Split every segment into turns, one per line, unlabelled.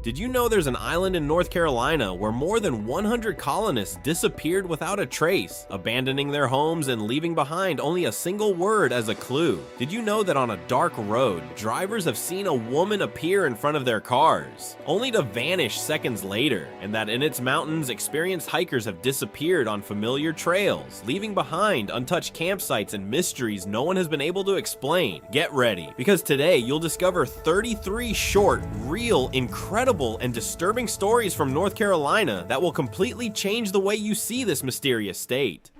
Did you know there's an island in North Carolina where more than 100 colonists disappeared without a trace, abandoning their homes and leaving behind only a single word as a clue? Did you know that on a dark road, drivers have seen a woman appear in front of their cars, only to vanish seconds later, and that in its mountains, experienced hikers have disappeared on familiar trails, leaving behind untouched campsites and mysteries no one has been able to explain? Get ready, because today you'll discover 33 short, real, incredible, and disturbing stories from North Carolina that will completely change the way you see this mysterious state.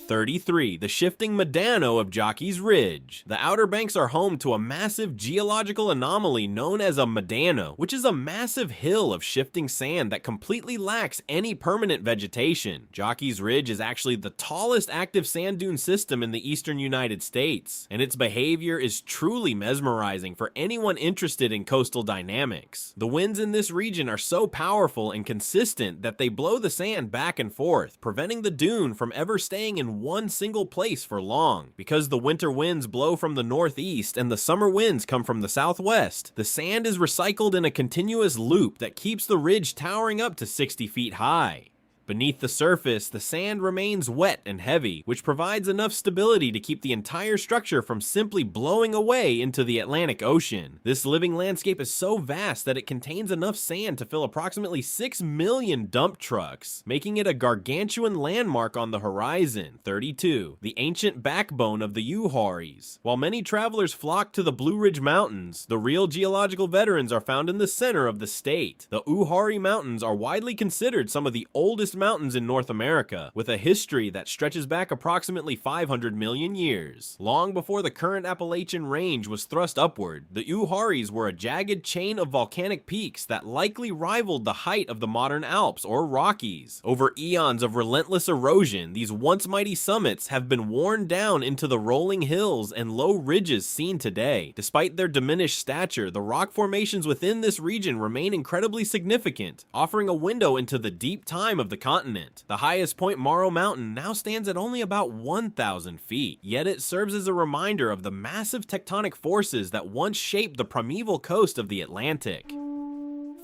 33. The shifting Medano of Jockey's Ridge. The Outer Banks are home to a massive geological anomaly known as a Medano, which is a massive hill of shifting sand that completely lacks any permanent vegetation. Jockey's Ridge is actually the tallest active sand dune system in the eastern United States, and its behavior is truly mesmerizing for anyone interested in coastal dynamics. The winds in this region are so powerful and consistent that they blow the sand back and forth, preventing the dune from ever staying in one single place for long. Because the winter winds blow from the northeast and the summer winds come from the southwest, the sand is recycled in a continuous loop that keeps the ridge towering up to 60 feet high. Beneath the surface, the sand remains wet and heavy, which provides enough stability to keep the entire structure from simply blowing away into the Atlantic Ocean. This living landscape is so vast that it contains enough sand to fill approximately 6 million dump trucks, making it a gargantuan landmark on the horizon. 32. The ancient backbone of the Uwharries. While many travelers flock to the Blue Ridge Mountains, the real geological veterans are found in the center of the state. The Uwharrie Mountains are widely considered some of the oldest mountains in North America, with a history that stretches back approximately 500 million years. Long before the current Appalachian Range was thrust upward, the Uwharries were a jagged chain of volcanic peaks that likely rivaled the height of the modern Alps or Rockies. Over eons of relentless erosion, these once mighty summits have been worn down into the rolling hills and low ridges seen today. Despite their diminished stature, the rock formations within this region remain incredibly significant, offering a window into the deep time of the continent. The highest point, Morrow Mountain, now stands at only about 1,000 feet, yet it serves as a reminder of the massive tectonic forces that once shaped the primeval coast of the Atlantic.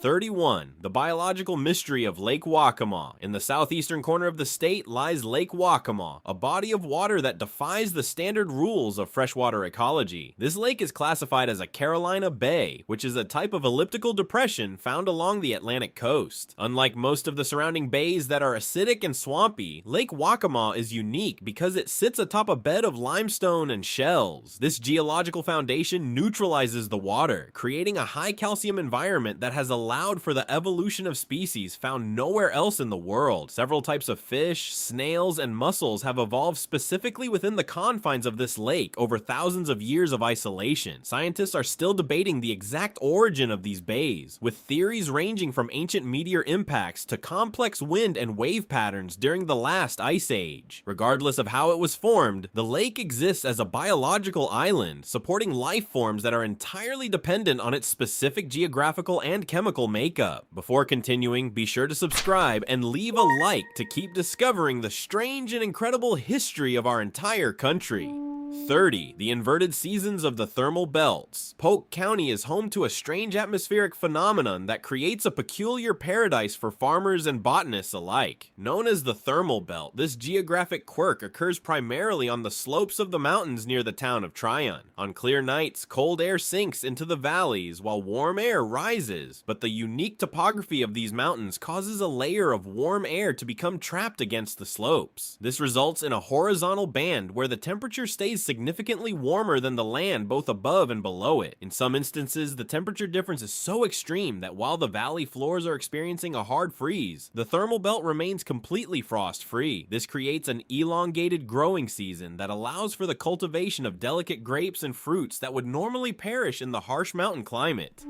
31. The biological mystery of Lake Waccamaw. In the southeastern corner of the state lies Lake Waccamaw, a body of water that defies the standard rules of freshwater ecology. This lake is classified as a Carolina Bay, which is a type of elliptical depression found along the Atlantic coast. Unlike most of the surrounding bays that are acidic and swampy, Lake Waccamaw is unique because it sits atop a bed of limestone and shells. This geological foundation neutralizes the water, creating a high calcium environment that has allowed for the evolution of species found nowhere else in the world. Several types of fish, snails, and mussels have evolved specifically within the confines of this lake over thousands of years of isolation. Scientists are still debating the exact origin of these bays, with theories ranging from ancient meteor impacts to complex wind and wave patterns during the last ice age. Regardless of how it was formed, the lake exists as a biological island, supporting life forms that are entirely dependent on its specific geographical and chemical makeup. Before continuing, be sure to subscribe and leave a like to keep discovering the strange and incredible history of our entire country. 30. The inverted seasons of the thermal belts. Polk County is home to a strange atmospheric phenomenon that creates a peculiar paradise for farmers and botanists alike. Known as the thermal belt, this geographic quirk occurs primarily on the slopes of the mountains near the town of Tryon. On clear nights, cold air sinks into the valleys while warm air rises, but the unique topography of these mountains causes a layer of warm air to become trapped against the slopes. This results in a horizontal band where the temperature stays significantly warmer than the land both above and below it. In some instances, the temperature difference is so extreme that while the valley floors are experiencing a hard freeze, the thermal belt remains completely frost-free. This creates an elongated growing season that allows for the cultivation of delicate grapes and fruits that would normally perish in the harsh mountain climate.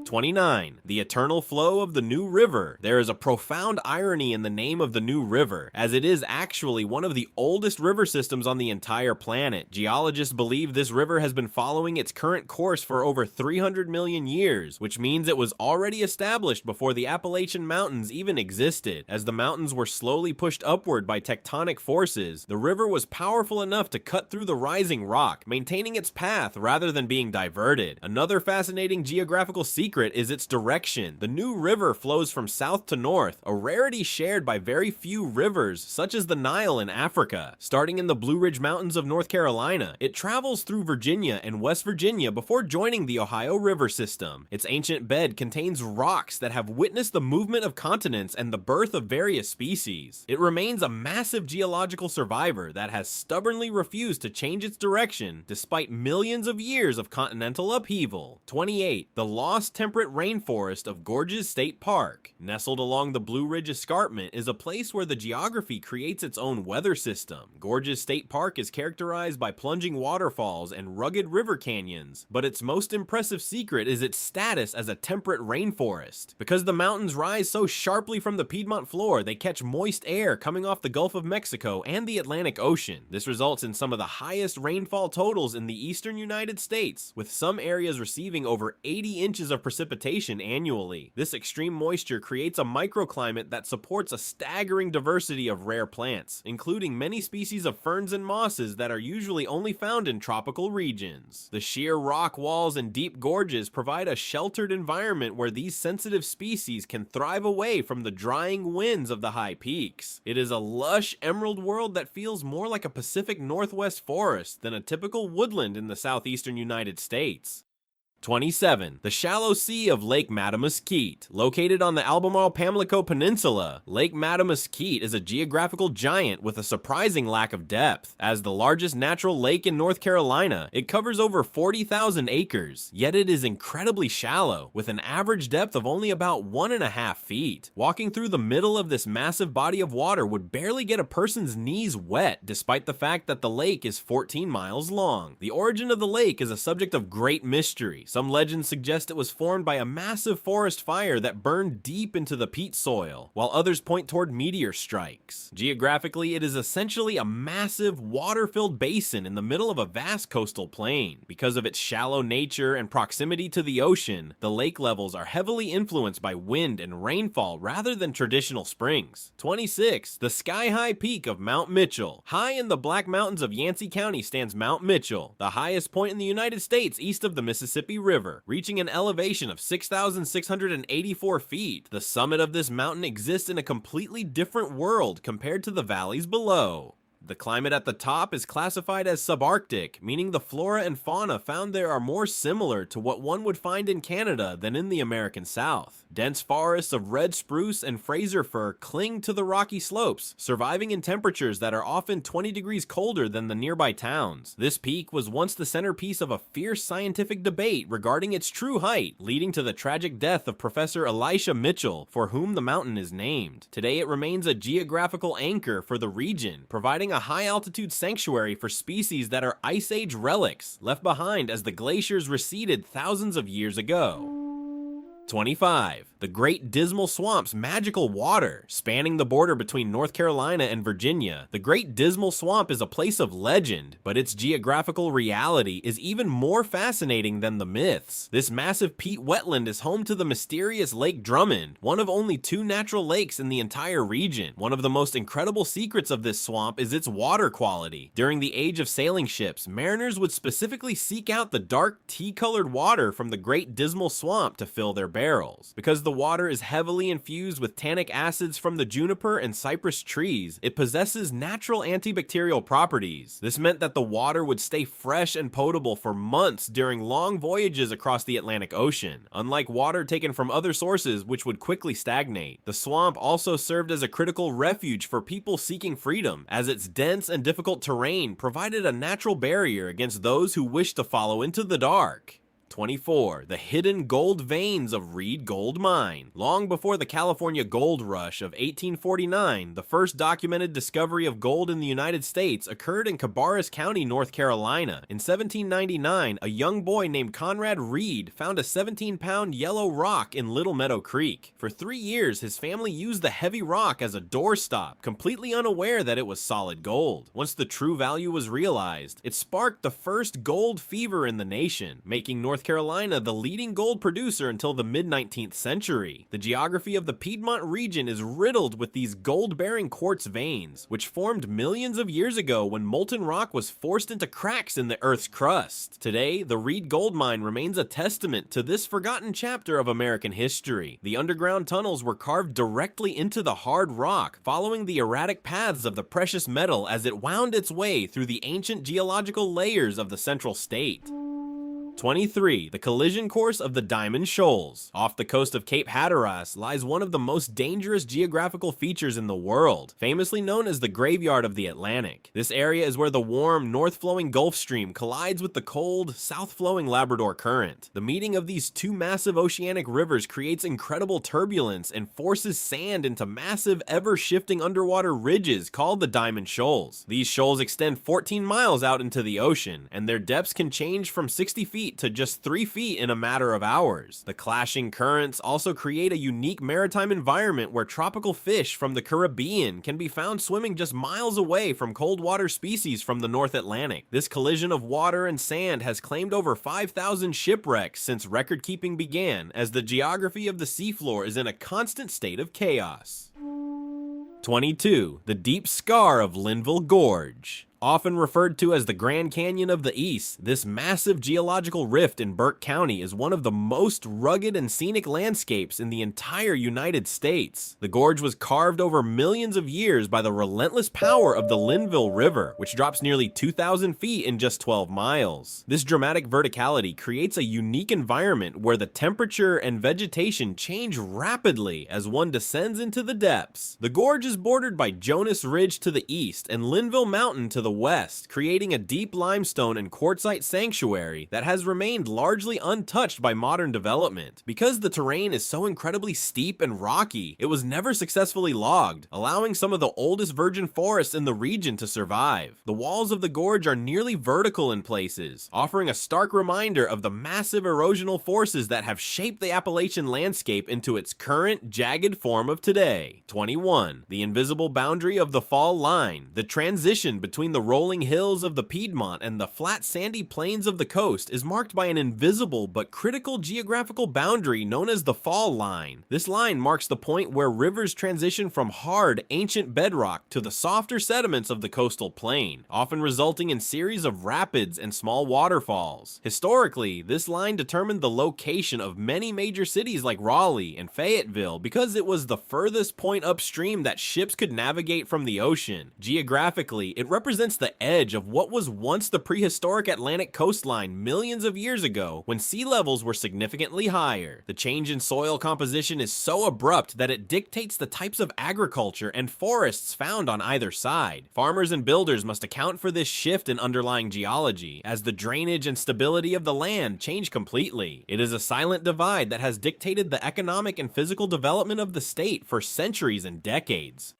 29. The eternal flow of the New River. There is a profound irony in the name of the New River, as it is actually one of the oldest river systems on the entire planet. Geologists believe this river has been following its current course for over 300 million years, which means it was already established before the Appalachian Mountains even existed. As the mountains were slowly pushed upward by tectonic forces, the river was powerful enough to cut through the rising rock, maintaining its path rather than being diverted. Another fascinating geographical secret secret is its direction. The New River flows from south to north, a rarity shared by very few rivers, such as the Nile in Africa. Starting in the Blue Ridge Mountains of North Carolina, it travels through Virginia and West Virginia before joining the Ohio River system. Its ancient bed contains rocks that have witnessed the movement of continents and the birth of various species. It remains a massive geological survivor that has stubbornly refused to change its direction despite millions of years of continental upheaval. 28. The Lost Temperate Rainforest of Gorges State Park. Nestled along the Blue Ridge Escarpment is a place where the geography creates its own weather system. Gorges State Park is characterized by plunging waterfalls and rugged river canyons, but its most impressive secret is its status as a temperate rainforest. Because the mountains rise so sharply from the Piedmont floor, they catch moist air coming off the Gulf of Mexico and the Atlantic Ocean. This results in some of the highest rainfall totals in the eastern United States, with some areas receiving over 80 inches of precipitation annually. This extreme moisture creates a microclimate that supports a staggering diversity of rare plants, including many species of ferns and mosses that are usually only found in tropical regions. The sheer rock walls and deep gorges provide a sheltered environment where these sensitive species can thrive away from the drying winds of the high peaks. It is a lush emerald world that feels more like a Pacific Northwest forest than a typical woodland in the southeastern United States. 27. The shallow sea of Lake Mattamuskeet. Located on the Albemarle-Pamlico Peninsula, Lake Mattamuskeet is a geographical giant with a surprising lack of depth. As the largest natural lake in North Carolina, it covers over 40,000 acres, yet it is incredibly shallow, with an average depth of only about 1.5 feet. Walking through the middle of this massive body of water would barely get a person's knees wet, despite the fact that the lake is 14 miles long. The origin of the lake is a subject of great mystery. Some legends suggest it was formed by a massive forest fire that burned deep into the peat soil, while others point toward meteor strikes. Geographically, it is essentially a massive, water-filled basin in the middle of a vast coastal plain. Because of its shallow nature and proximity to the ocean, the lake levels are heavily influenced by wind and rainfall rather than traditional springs. 26. The sky-high peak of Mount Mitchell. High in the Black Mountains of Yancey County stands Mount Mitchell, the highest point in the United States east of the Mississippi River, reaching an elevation of 6,684 feet. The summit of this mountain exists in a completely different world compared to the valleys below. The climate at the top is classified as subarctic, meaning the flora and fauna found there are more similar to what one would find in Canada than in the American South. Dense forests of red spruce and Fraser fir cling to the rocky slopes, surviving in temperatures that are often 20 degrees colder than the nearby towns. This peak was once the centerpiece of a fierce scientific debate regarding its true height, leading to the tragic death of Professor Elisha Mitchell, for whom the mountain is named. Today it remains a geographical anchor for the region, providing a high-altitude sanctuary for species that are Ice Age relics, left behind as the glaciers receded thousands of years ago. 25. The Great Dismal Swamp's magical water. Spanning the border between North Carolina and Virginia, the Great Dismal Swamp is a place of legend, but its geographical reality is even more fascinating than the myths. This massive peat wetland is home to the mysterious Lake Drummond, one of only 2 natural lakes in the entire region. One of the most incredible secrets of this swamp is its water quality. During the age of sailing ships, mariners would specifically seek out the dark tea-colored water from the Great Dismal Swamp to fill their barrels. Because the water is heavily infused with tannic acids from the juniper and cypress trees, it possesses natural antibacterial properties. This meant that the water would stay fresh and potable for months during long voyages across the Atlantic Ocean, unlike water taken from other sources which would quickly stagnate. The swamp also served as a critical refuge for people seeking freedom, as its dense and difficult terrain provided a natural barrier against those who wished to follow into the dark. 24. The hidden gold veins of Reed Gold Mine. Long before the California Gold Rush of 1849, the first documented discovery of gold in the United States occurred in Cabarrus County, North Carolina. In 1799, a young boy named Conrad Reed found a 17-pound yellow rock in Little Meadow Creek. For 3 years, his family used the heavy rock as a doorstop, completely unaware that it was solid gold. Once the true value was realized, it sparked the first gold fever in the nation, making North North Carolina the leading gold producer until the mid-19th century. The geography of the Piedmont region is riddled with these gold-bearing quartz veins, which formed millions of years ago when molten rock was forced into cracks in the Earth's crust. Today, the Reed Gold Mine remains a testament to this forgotten chapter of American history. The underground tunnels were carved directly into the hard rock, following the erratic paths of the precious metal as it wound its way through the ancient geological layers of the Central State. 23. The collision course of the Diamond Shoals. Off the coast of Cape Hatteras lies one of the most dangerous geographical features in the world, famously known as the Graveyard of the Atlantic. This area is where the warm, north-flowing Gulf Stream collides with the cold, south-flowing Labrador Current. The meeting of these two massive oceanic rivers creates incredible turbulence and forces sand into massive, ever-shifting underwater ridges called the Diamond Shoals. These shoals extend 14 miles out into the ocean, and their depths can change from 60 feet to just 3 feet in a matter of hours. The clashing currents also create a unique maritime environment where tropical fish from the Caribbean can be found swimming just miles away from cold water species from the North Atlantic. This collision of water and sand has claimed over 5,000 shipwrecks since record keeping began, as the geography of the seafloor is in a constant state of chaos. 22. The deep scar of Linville Gorge. Often referred to as the Grand Canyon of the East, this massive geological rift in Burke County is one of the most rugged and scenic landscapes in the entire United States. The gorge was carved over millions of years by the relentless power of the Linville River, which drops nearly 2,000 feet in just 12 miles. This dramatic verticality creates a unique environment where the temperature and vegetation change rapidly as one descends into the depths. The gorge is bordered by Jonas Ridge to the east and Linville Mountain to the west, creating a deep limestone and quartzite sanctuary that has remained largely untouched by modern development. Because the terrain is so incredibly steep and rocky, it was never successfully logged, allowing some of the oldest virgin forests in the region to survive. The walls of the gorge are nearly vertical in places, offering a stark reminder of the massive erosional forces that have shaped the Appalachian landscape into its current, jagged form of today. 21. The invisible boundary of the fall line. The transition between the rolling hills of the Piedmont and the flat sandy plains of the coast is marked by an invisible but critical geographical boundary known as the fall line. This line marks the point where rivers transition from hard, ancient bedrock to the softer sediments of the coastal plain, often resulting in series of rapids and small waterfalls. Historically, this line determined the location of many major cities like Raleigh and Fayetteville because it was the furthest point upstream that ships could navigate from the ocean. Geographically, it represents the edge of what was once the prehistoric Atlantic coastline millions of years ago when sea levels were significantly higher. The change in soil composition is so abrupt that it dictates the types of agriculture and forests found on either side. Farmers and builders must account for this shift in underlying geology, as the drainage and stability of the land change completely. It is a silent divide that has dictated the economic and physical development of the state for centuries and decades.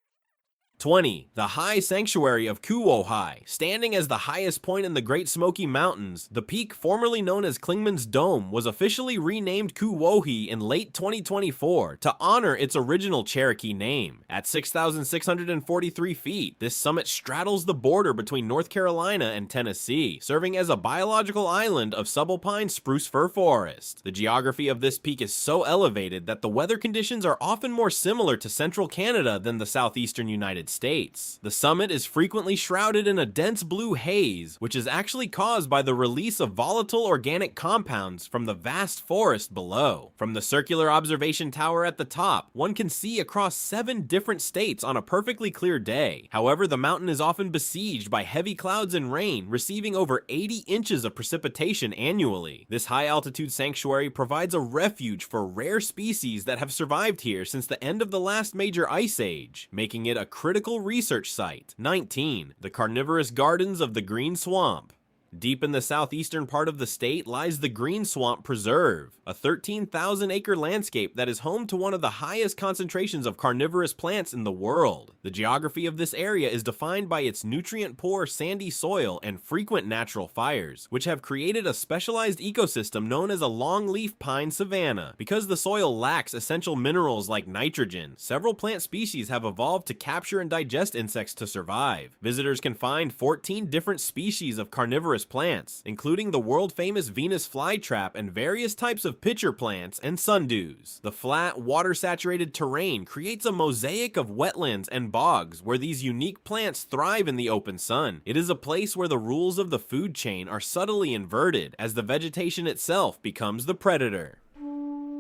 20. The High Sanctuary of Kuwohai. Standing as the highest point in the Great Smoky Mountains, the peak formerly known as Klingman's Dome was officially renamed Kuwohi in late 2024 to honor its original Cherokee name. At 6,643 feet, this summit straddles the border between North Carolina and Tennessee, serving as a biological island of subalpine spruce fir forest. The geography of this peak is so elevated that the weather conditions are often more similar to central Canada than the southeastern United States. The summit is frequently shrouded in a dense blue haze, which is actually caused by the release of volatile organic compounds from the vast forest below. From the circular observation tower at the top, one can see across 7 different states on a perfectly clear day. However, the mountain is often besieged by heavy clouds and rain, receiving over 80 inches of precipitation annually. This high-altitude sanctuary provides a refuge for rare species that have survived here since the end of the last major ice age, making it a critical research site. 19. The Carnivorous Gardens of the Green Swamp. Deep in the southeastern part of the state lies the Green Swamp Preserve, a 13,000-acre landscape that is home to one of the highest concentrations of carnivorous plants in the world. The geography of this area is defined by its nutrient-poor sandy soil and frequent natural fires, which have created a specialized ecosystem known as a longleaf pine savanna. Because the soil lacks essential minerals like nitrogen, several plant species have evolved to capture and digest insects to survive. Visitors can find 14 different species of carnivorous numerous plants, including the world-famous Venus flytrap and various types of pitcher plants and sundews. The flat, water-saturated terrain creates a mosaic of wetlands and bogs where these unique plants thrive in the open sun. It is a place where the rules of the food chain are subtly inverted as the vegetation itself becomes the predator.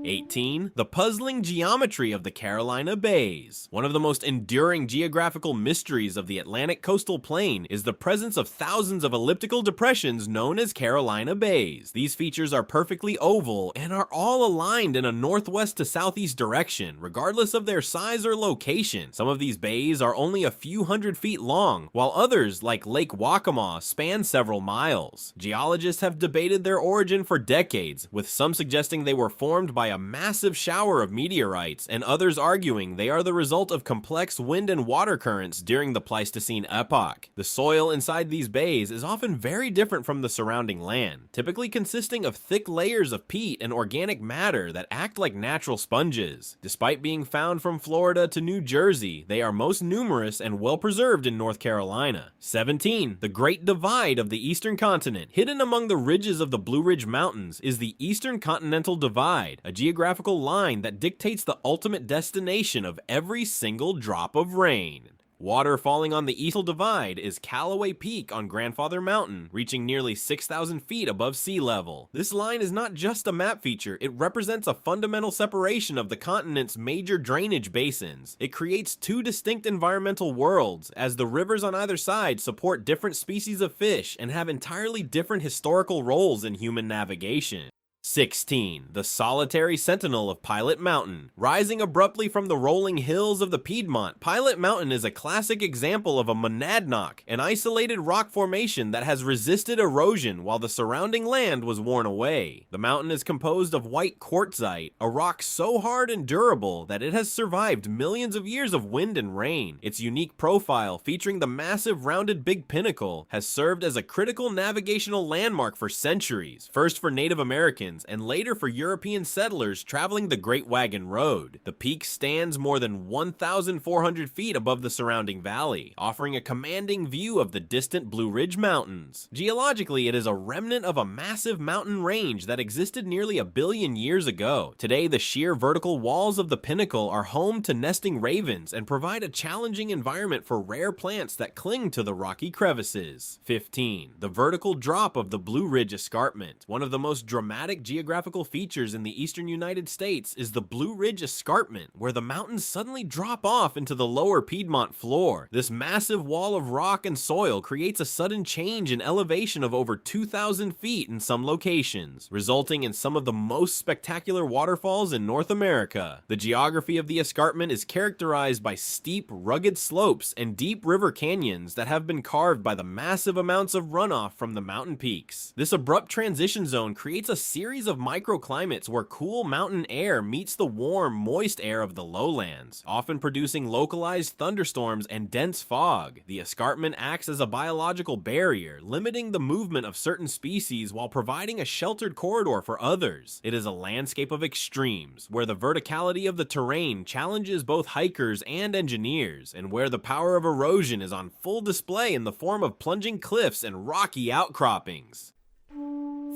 18. The puzzling geometry of the Carolina Bays. One of the most enduring geographical mysteries of the Atlantic coastal plain is the presence of thousands of elliptical depressions known as Carolina Bays. These features are perfectly oval and are all aligned in a northwest to southeast direction, regardless of their size or location. Some of these bays are only a few hundred feet long, while others, like Lake Waccamaw, span several miles. Geologists have debated their origin for decades, with some suggesting they were formed by a massive shower of meteorites, and others arguing they are the result of complex wind and water currents during the Pleistocene epoch. The soil inside these bays is often very different from the surrounding land, typically consisting of thick layers of peat and organic matter that act like natural sponges. Despite being found from Florida to New Jersey, they are most numerous and well preserved in North Carolina. 17. The Great Divide of the Eastern Continent. Hidden among the ridges of the Blue Ridge Mountains is the Eastern Continental Divide, a geographical line that dictates the ultimate destination of every single drop of rain. Water falling on the Eastern Divide is Callaway Peak on Grandfather Mountain, reaching nearly 6,000 feet above sea level. This line is not just a map feature, it represents a fundamental separation of the continent's major drainage basins. It creates two distinct environmental worlds, as the rivers on either side support different species of fish and have entirely different historical roles in human navigation. 16. The Solitary Sentinel of Pilot Mountain. Rising abruptly from the rolling hills of the Piedmont, Pilot Mountain is a classic example of a monadnock, an isolated rock formation that has resisted erosion while the surrounding land was worn away. The mountain is composed of white quartzite, a rock so hard and durable that it has survived millions of years of wind and rain. Its unique profile, featuring the massive rounded Big Pinnacle, has served as a critical navigational landmark for centuries, first for Native Americans and later for European settlers traveling the Great Wagon Road. The peak stands more than 1,400 feet above the surrounding valley, offering a commanding view of the distant Blue Ridge Mountains. Geologically, it is a remnant of a massive mountain range that existed nearly a billion years ago. Today, the sheer vertical walls of the pinnacle are home to nesting ravens and provide a challenging environment for rare plants that cling to the rocky crevices. 15. The vertical drop of the Blue Ridge Escarpment. One of the most dramatic geographical features in the eastern United States is the Blue Ridge Escarpment, where the mountains suddenly drop off into the lower Piedmont floor. This massive wall of rock and soil creates a sudden change in elevation of over 2,000 feet in some locations, resulting in some of the most spectacular waterfalls in North America. The geography of the escarpment is characterized by steep, rugged slopes and deep river canyons that have been carved by the massive amounts of runoff from the mountain peaks. This abrupt transition zone creates a series of microclimates where cool mountain air meets the warm, moist air of the lowlands, often producing localized thunderstorms and dense fog. The escarpment acts as a biological barrier, limiting the movement of certain species while providing a sheltered corridor for others. It is a landscape of extremes, where the verticality of the terrain challenges both hikers and engineers, and where the power of erosion is on full display in the form of plunging cliffs and rocky outcroppings.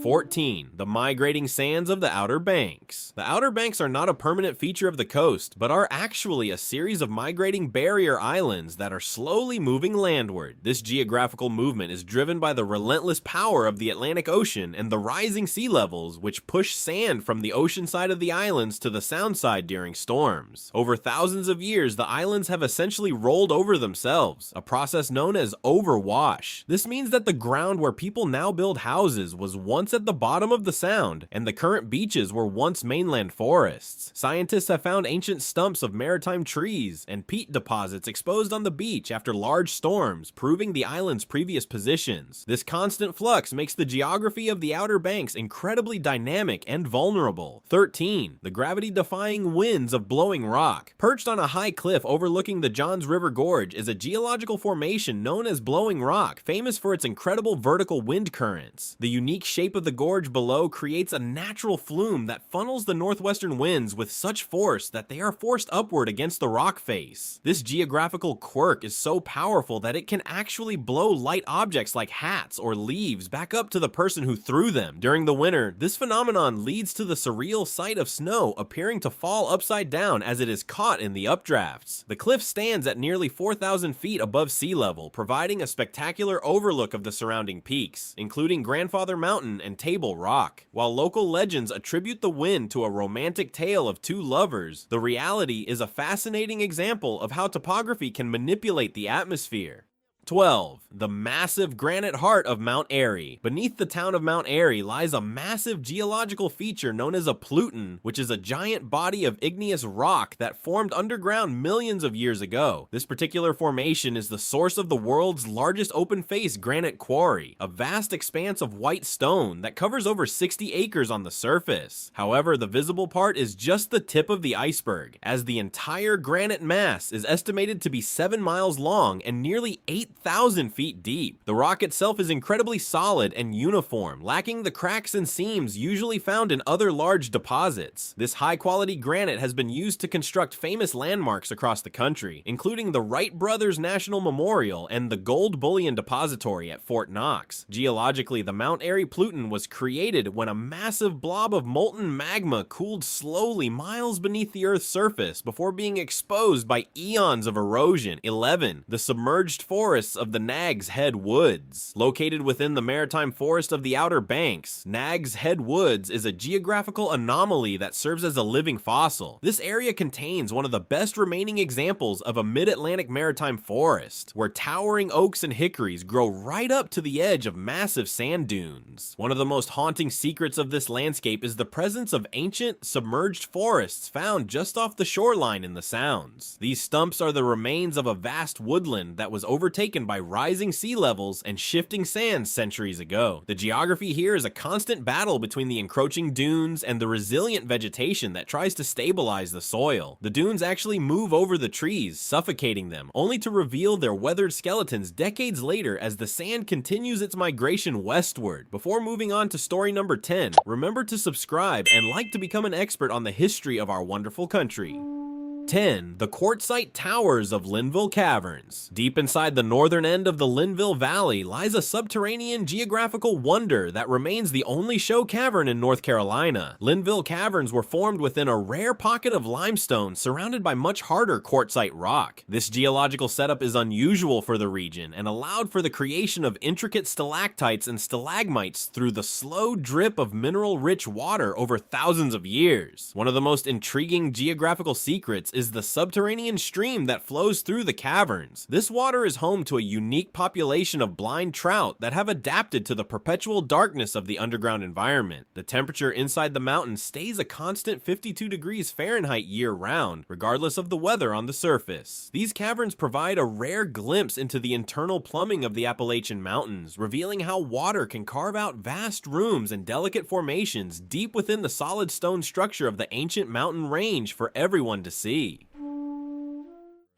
14. The Migrating Sands of the Outer Banks. The Outer Banks are not a permanent feature of the coast, but are actually a series of migrating barrier islands that are slowly moving landward. This geographical movement is driven by the relentless power of the Atlantic Ocean and the rising sea levels, which push sand from the ocean side of the islands to the sound side during storms. Over thousands of years, the islands have essentially rolled over themselves, a process known as overwash. This means that the ground where people now build houses was once at the bottom of the sound, and the current beaches were once mainland forests. Scientists have found ancient stumps of maritime trees and peat deposits exposed on the beach after large storms, proving the island's previous positions. This constant flux makes the geography of the Outer Banks incredibly dynamic and vulnerable. 13. The gravity-defying winds of blowing rock. Perched on a high cliff overlooking the Johns River Gorge is a geological formation known as blowing rock, famous for its incredible vertical wind currents. The unique shape of the gorge below creates a natural flume that funnels the northwestern winds with such force that they are forced upward against the rock face. This geographical quirk is so powerful that it can actually blow light objects like hats or leaves back up to the person who threw them. During the winter, this phenomenon leads to the surreal sight of snow appearing to fall upside down as it is caught in the updrafts. The cliff stands at nearly 4,000 feet above sea level, providing a spectacular overlook of the surrounding peaks, including Grandfather Mountain and Table Rock. While local legends attribute the wind to a romantic tale of two lovers, the reality is a fascinating example of how topography can manipulate the atmosphere. 12. The massive granite heart of Mount Airy. Beneath the town of Mount Airy lies a massive geological feature known as a pluton, which is a giant body of igneous rock that formed underground millions of years ago. This particular formation is the source of the world's largest open-face granite quarry, a vast expanse of white stone that covers over 60 acres on the surface. However, the visible part is just the tip of the iceberg, as the entire granite mass is estimated to be 7 miles long and nearly 8,000 feet deep. The rock itself is incredibly solid and uniform, lacking the cracks and seams usually found in other large deposits. This high-quality granite has been used to construct famous landmarks across the country, including the Wright Brothers National Memorial and the Gold Bullion Depository at Fort Knox. Geologically, the Mount Airy Pluton was created when a massive blob of molten magma cooled slowly miles beneath the Earth's surface before being exposed by eons of erosion. 11. The submerged forests of the Nag's Head Woods. Located within the maritime forest of the Outer Banks, Nag's Head Woods is a geographical anomaly that serves as a living fossil. This area contains one of the best remaining examples of a mid-Atlantic maritime forest, where towering oaks and hickories grow right up to the edge of massive sand dunes. One of the most haunting secrets of this landscape is the presence of ancient, submerged forests found just off the shoreline in the Sounds. These stumps are the remains of a vast woodland that was overtaken by rising sea levels and shifting sands centuries ago. The geography here is a constant battle between the encroaching dunes and the resilient vegetation that tries to stabilize the soil. The dunes actually move over the trees, suffocating them, only to reveal their weathered skeletons decades later as the sand continues its migration westward. Before moving on to story number 10, remember to subscribe and like to become an expert on the history of our wonderful country. 10. The quartzite towers of Linville Caverns. Deep inside the northern end of the Linville Valley lies a subterranean geographical wonder that remains the only show cavern in North Carolina. Linville Caverns were formed within a rare pocket of limestone surrounded by much harder quartzite rock. This geological setup is unusual for the region and allowed for the creation of intricate stalactites and stalagmites through the slow drip of mineral-rich water over thousands of years. One of the most intriguing geographical secrets is the subterranean stream that flows through the caverns. This water is home to a unique population of blind trout that have adapted to the perpetual darkness of the underground environment. The temperature inside the mountain stays a constant 52 degrees Fahrenheit year-round, regardless of the weather on the surface. These caverns provide a rare glimpse into the internal plumbing of the Appalachian Mountains, revealing how water can carve out vast rooms and delicate formations deep within the solid stone structure of the ancient mountain range for everyone to see.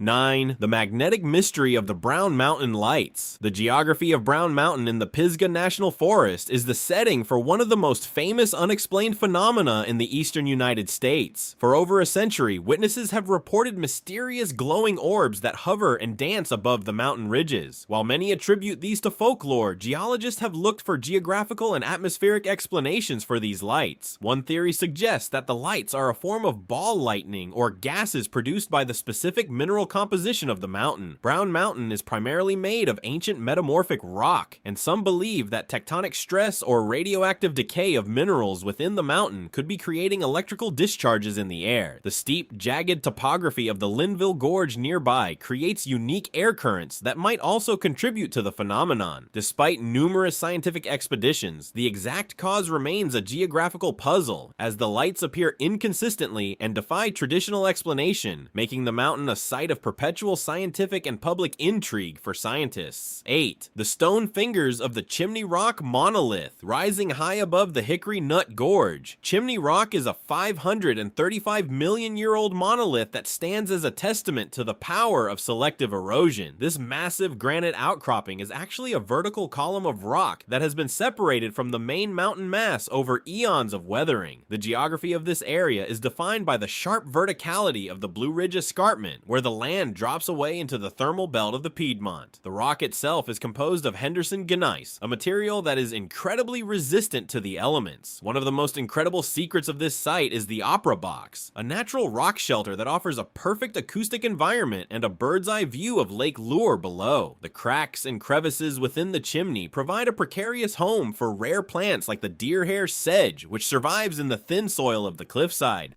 9. The magnetic mystery of the Brown Mountain Lights. The geography of Brown Mountain in the Pisgah National Forest is the setting for one of the most famous unexplained phenomena in the eastern United States. For over a century, witnesses have reported mysterious glowing orbs that hover and dance above the mountain ridges. While many attribute these to folklore, geologists have looked for geographical and atmospheric explanations for these lights. One theory suggests that the lights are a form of ball lightning or gases produced by the specific mineral composition of the mountain. Brown Mountain is primarily made of ancient metamorphic rock, and some believe that tectonic stress or radioactive decay of minerals within the mountain could be creating electrical discharges in the air. The steep, jagged topography of the Linville Gorge nearby creates unique air currents that might also contribute to the phenomenon. Despite numerous scientific expeditions, the exact cause remains a geographical puzzle, as the lights appear inconsistently and defy traditional explanation, making the mountain a site of of perpetual scientific and public intrigue for scientists. 8. The stone fingers of the Chimney Rock monolith, rising high above the Hickory Nut Gorge. Chimney Rock is a 535 million year old monolith that stands as a testament to the power of selective erosion. This massive granite outcropping is actually a vertical column of rock that has been separated from the main mountain mass over eons of weathering. The geography of this area is defined by the sharp verticality of the Blue Ridge Escarpment, where the land drops away into the thermal belt of the Piedmont. The rock itself is composed of Henderson gneiss, a material that is incredibly resistant to the elements. One of the most incredible secrets of this site is the Opera Box, a natural rock shelter that offers a perfect acoustic environment and a bird's eye view of Lake Lure below. The cracks and crevices within the chimney provide a precarious home for rare plants like the deer hair sedge, which survives in the thin soil of the cliffside.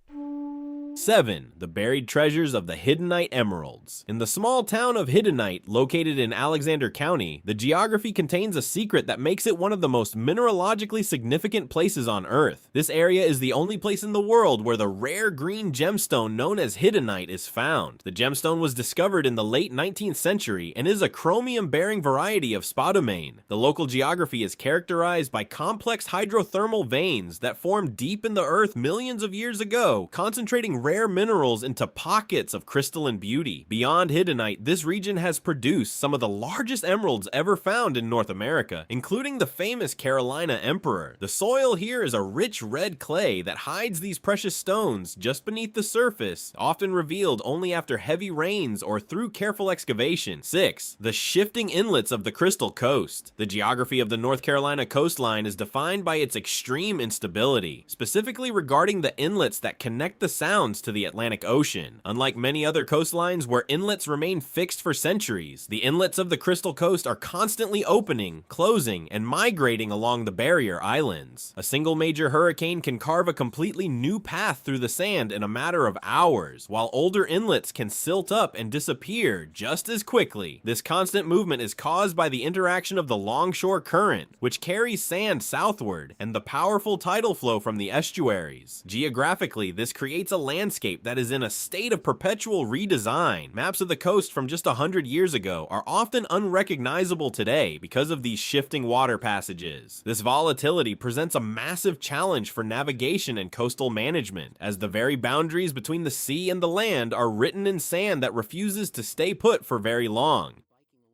7. The buried treasures of the Hiddenite emeralds. In the small town of Hiddenite, located in Alexander County, the geography contains a secret that makes it one of the most mineralogically significant places on Earth. This area is the only place in the world where the rare green gemstone known as Hiddenite is found. The gemstone was discovered in the late 19th century and is a chromium-bearing variety of spodumene. The local geography is characterized by complex hydrothermal veins that formed deep in the Earth millions of years ago, concentrating rare minerals into pockets of crystalline beauty. Beyond Hiddenite, this region has produced some of the largest emeralds ever found in North America, including the famous Carolina Emperor. The soil here is a rich red clay that hides these precious stones just beneath the surface, often revealed only after heavy rains or through careful excavation. 6. The shifting inlets of the Crystal Coast. The geography of the North Carolina coastline is defined by its extreme instability, specifically regarding the inlets that connect the sounds to the Atlantic Ocean. Unlike many other coastlines where inlets remain fixed for centuries, the inlets of the Crystal Coast are constantly opening, closing, and migrating along the barrier islands. A single major hurricane can carve a completely new path through the sand in a matter of hours, while older inlets can silt up and disappear just as quickly. This constant movement is caused by the interaction of the longshore current, which carries sand southward, and the powerful tidal flow from the estuaries. Geographically, this creates a landscape that is in a state of perpetual redesign. Maps of the coast from just 100 years ago are often unrecognizable today because of these shifting water passages. This volatility presents a massive challenge for navigation and coastal management, as the very boundaries between the sea and the land are written in sand that refuses to stay put for very long.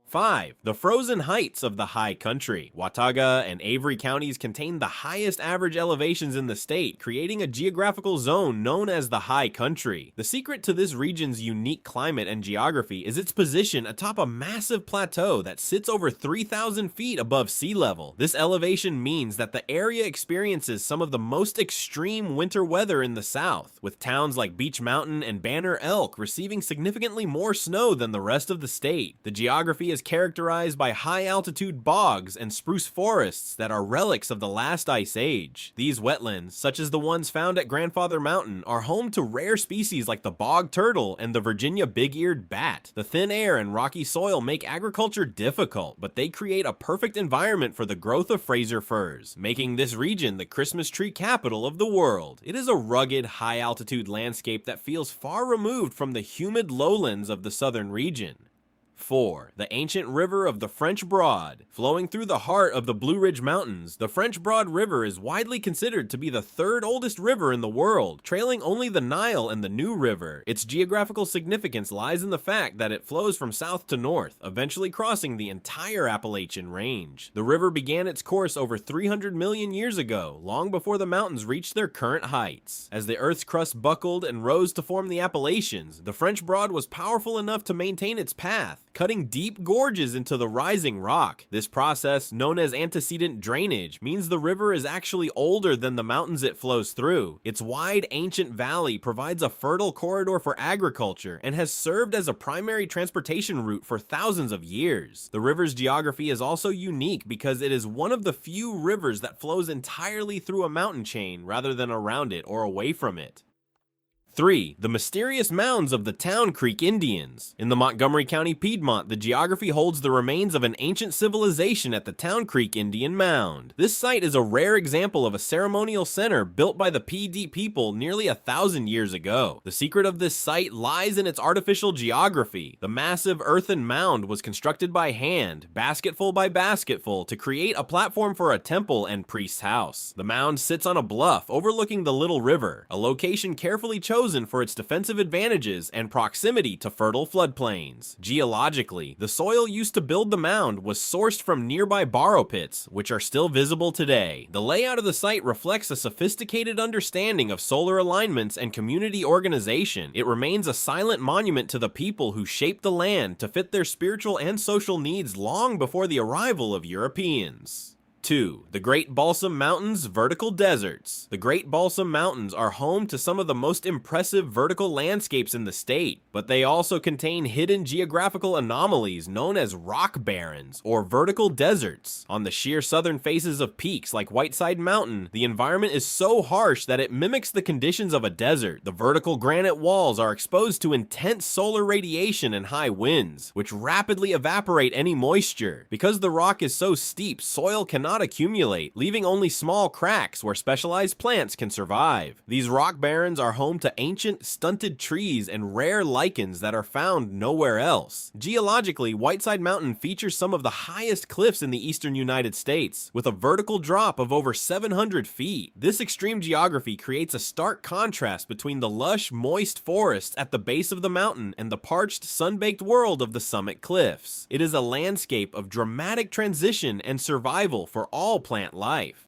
5. The frozen heights of the high country. Watauga and Avery counties contain the highest average elevations in the state, creating a geographical zone known as the high country. The secret to this region's unique climate and geography is its position atop a massive plateau that sits over 3,000 feet above sea level. This elevation means that the area experiences some of the most extreme winter weather in the south, with towns like Beech Mountain and Banner Elk receiving significantly more snow than the rest of the state. The geography is characterized by high-altitude bogs and spruce forests that are relics of the last ice age. These wetlands, such as the ones found at Grandfather Mountain, are home to rare species like the bog turtle and the Virginia big-eared bat. The thin air and rocky soil make agriculture difficult, but they create a perfect environment for the growth of Fraser firs, making this region the Christmas tree capital of the world. It is a rugged, high-altitude landscape that feels far removed from the humid lowlands of the southern region. 4. The ancient river of the French Broad. Flowing through the heart of the Blue Ridge Mountains, the French Broad River is widely considered to be the third oldest river in the world, trailing only the Nile and the New River. Its geographical significance lies in the fact that it flows from south to north, eventually crossing the entire Appalachian Range. The river began its course over 300 million years ago, long before the mountains reached their current heights. As the Earth's crust buckled and rose to form the Appalachians, the French Broad was powerful enough to maintain its path, cutting deep gorges into the rising rock. This process, known as antecedent drainage, means the river is actually older than the mountains it flows through. Its wide, ancient valley provides a fertile corridor for agriculture and has served as a primary transportation route for thousands of years. The river's geography is also unique because it is one of the few rivers that flows entirely through a mountain chain rather than around it or away from it. 3. The mysterious mounds of the Town Creek Indians. In the Montgomery County, Piedmont, the geography holds the remains of an ancient civilization at the Town Creek Indian Mound. This site is a rare example of a ceremonial center built by the PD people nearly 1,000 years ago. The secret of this site lies in its artificial geography. The massive earthen mound was constructed by hand, basketful by basketful, to create a platform for a temple and priest's house. The mound sits on a bluff overlooking the Little River, a location carefully chosen for its defensive advantages and proximity to fertile floodplains. Geologically, the soil used to build the mound was sourced from nearby borrow pits, which are still visible today. The layout of the site reflects a sophisticated understanding of solar alignments and community organization. It remains a silent monument to the people who shaped the land to fit their spiritual and social needs long before the arrival of Europeans. 2. The Great Balsam Mountains Vertical Deserts. The Great Balsam Mountains are home to some of the most impressive vertical landscapes in the state, but they also contain hidden geographical anomalies known as rock barrens or vertical deserts. On the sheer southern faces of peaks like Whiteside Mountain, the environment is so harsh that it mimics the conditions of a desert. The vertical granite walls are exposed to intense solar radiation and high winds, which rapidly evaporate any moisture. Because the rock is so steep, soil cannot accumulate, leaving only small cracks where specialized plants can survive. These rock barrens are home to ancient, stunted trees and rare lichens that are found nowhere else. Geologically, Whiteside Mountain features some of the highest cliffs in the eastern United States, with a vertical drop of over 700 feet. This extreme geography creates a stark contrast between the lush, moist forests at the base of the mountain and the parched, sun-baked world of the summit cliffs. It is a landscape of dramatic transition and survival for all plant life.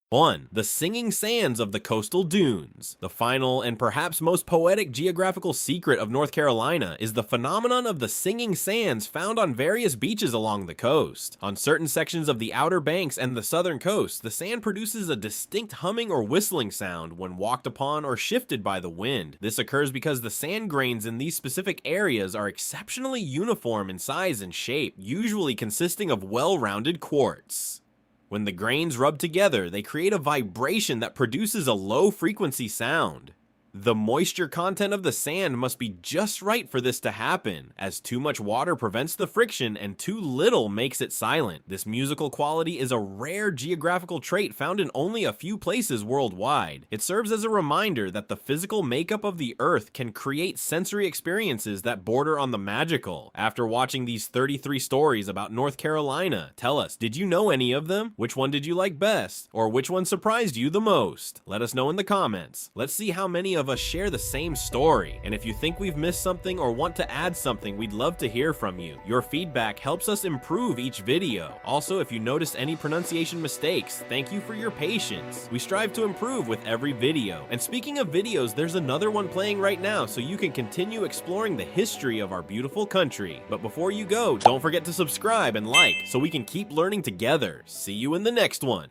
1. The singing sands of the coastal dunes. The final and perhaps most poetic geographical secret of North Carolina is the phenomenon of the singing sands found on various beaches along the coast. On certain sections of the Outer Banks and the southern coast, the sand produces a distinct humming or whistling sound when walked upon or shifted by the wind. This occurs because the sand grains in these specific areas are exceptionally uniform in size and shape, usually consisting of well-rounded quartz. When the grains rub together, they create a vibration that produces a low-frequency sound. The moisture content of the sand must be just right for this to happen, as too much water prevents the friction and too little makes it silent. This musical quality is a rare geographical trait found in only a few places worldwide. It serves as a reminder that the physical makeup of the earth can create sensory experiences that border on the magical. After watching these 33 stories about North Carolina, tell us, did you know any of them? Which one did you like best? Or which one surprised you the most? Let us know in the comments. Let's see how many of us share the same story. And if you think we've missed something or want to add something, we'd love to hear from you. Your feedback helps us improve each video. Also, if you noticed any pronunciation mistakes, thank you for your patience. We strive to improve with every video. And speaking of videos, there's another one playing right now so you can continue exploring the history of our beautiful country. But before you go, don't forget to subscribe and like so we can keep learning together. See you in the next one.